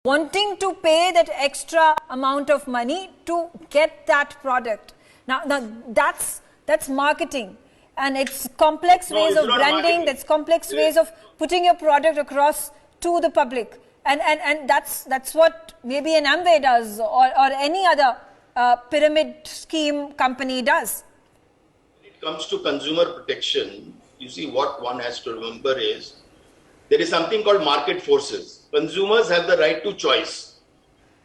wanting to pay that extra amount of money to get that product. Now that's marketing, and it's complex ways of branding. That's complex ways of putting your product across to the public, and that's what maybe an Amway does, or any other pyramid scheme company does. When it comes to consumer protection, you see, what one has to remember is there is something called market forces. Consumers have the right to choice.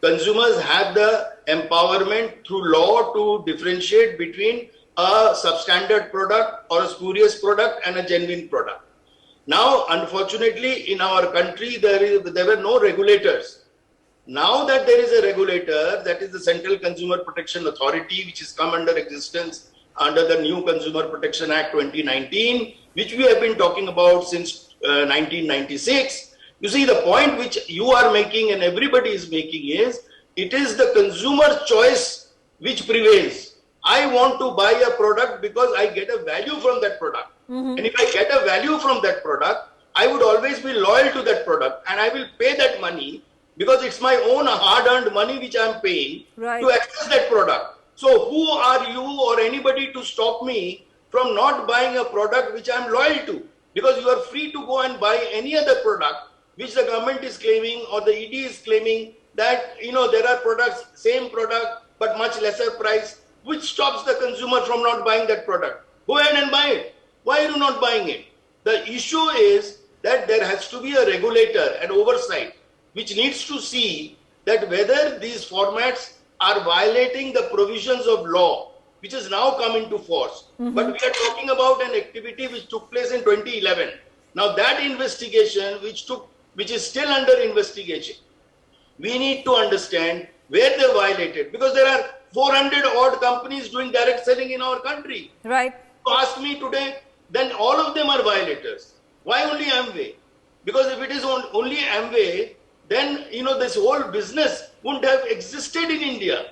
Consumers have the empowerment through law to differentiate between a substandard product or a spurious product and a genuine product. Now, unfortunately, in our country, there were no regulators. Now that there is a regulator, that is the Central Consumer Protection Authority, which has come under existence under the new Consumer Protection Act 2019, which we have been talking about since 1996. You see, the point which you are making and everybody is making is, it is the consumer choice which prevails. I want to buy a product because I get a value from that product. And if I get a value from that product, I would always be loyal to that product, and I will pay that money because it's my own hard-earned money which I'm paying to access that product. So who are you or anybody to stop me from not buying a product which I'm loyal to? Because you are free to go and buy any other product which the government is claiming or the ED is claiming that, you know, there are products, same product, but much lesser price, which stops the consumer from not buying that product. Go ahead and buy it. Why are you not buying it? The issue is that there has to be a regulator and oversight which needs to see that whether these formats are violating the provisions of law, which has now come into force. But we are talking about an activity which took place in 2011. Now that investigation which is still under investigation, we need to understand where they violated, because there are 400 odd companies doing direct selling in our country. Right. You ask me today, then all of them are violators. Why only Amway? Because if it is only Amway, then, you know, this whole business wouldn't have existed in India.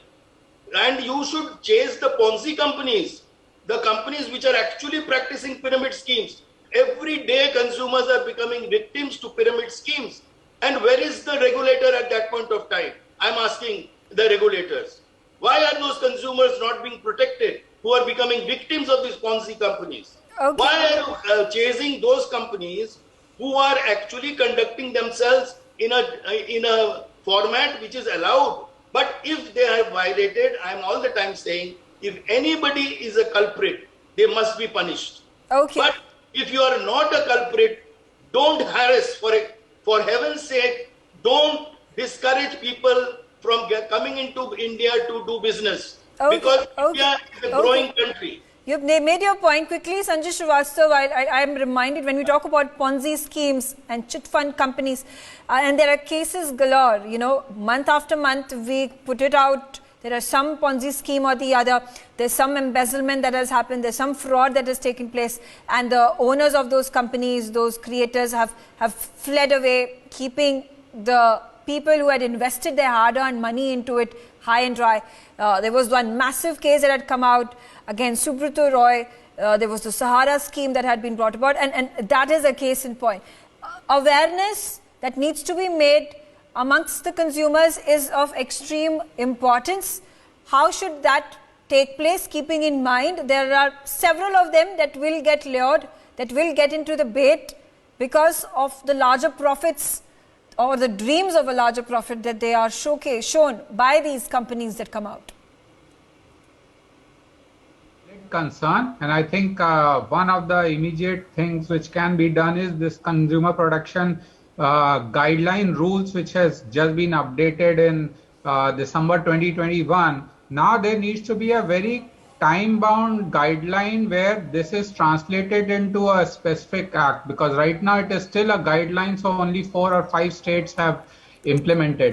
And you should chase the Ponzi companies, the companies which are actually practicing pyramid schemes. Every day consumers are becoming victims to pyramid schemes. And where is the regulator at that point of time? I'm asking the regulators. Why are those consumers not being protected who are becoming victims of these Ponzi companies? Okay. Why are you chasing those companies who are actually conducting themselves in a format which is allowed? But if they have violated, I'm all the time saying, if anybody is a culprit, they must be punished. Okay. But if you are not a culprit, don't harass. For heaven's sake, don't discourage people from coming into India to do business. Because India is a growing country. You've made your point quickly, Sanjay Srivastav. I am reminded when we talk about Ponzi schemes and chit fund companies, and there are cases galore, you know, month after month we put it out. There are some Ponzi scheme or the other. There's some embezzlement that has happened. There's some fraud that has taken place. And the owners of those companies, those creators have fled away, keeping the people who had invested their hard-earned money into it high and dry. There was one massive case that had come out against Subrata Roy. There was the Sahara scheme that had been brought about, and that is a case in point. Awareness that needs to be made amongst the consumers is of extreme importance. How should that take place, keeping in mind there are several of them that will get lured, that will get into the bait because of the larger profits or the dreams of a larger profit that they are shown by these companies that come out? Concern, and I think one of the immediate things which can be done is this consumer protection guideline rules, which has just been updated in December 2021. Now there needs to be a very time-bound guideline where this is translated into a specific act, because right now it is still a guideline, so only 4 or 5 states have implemented.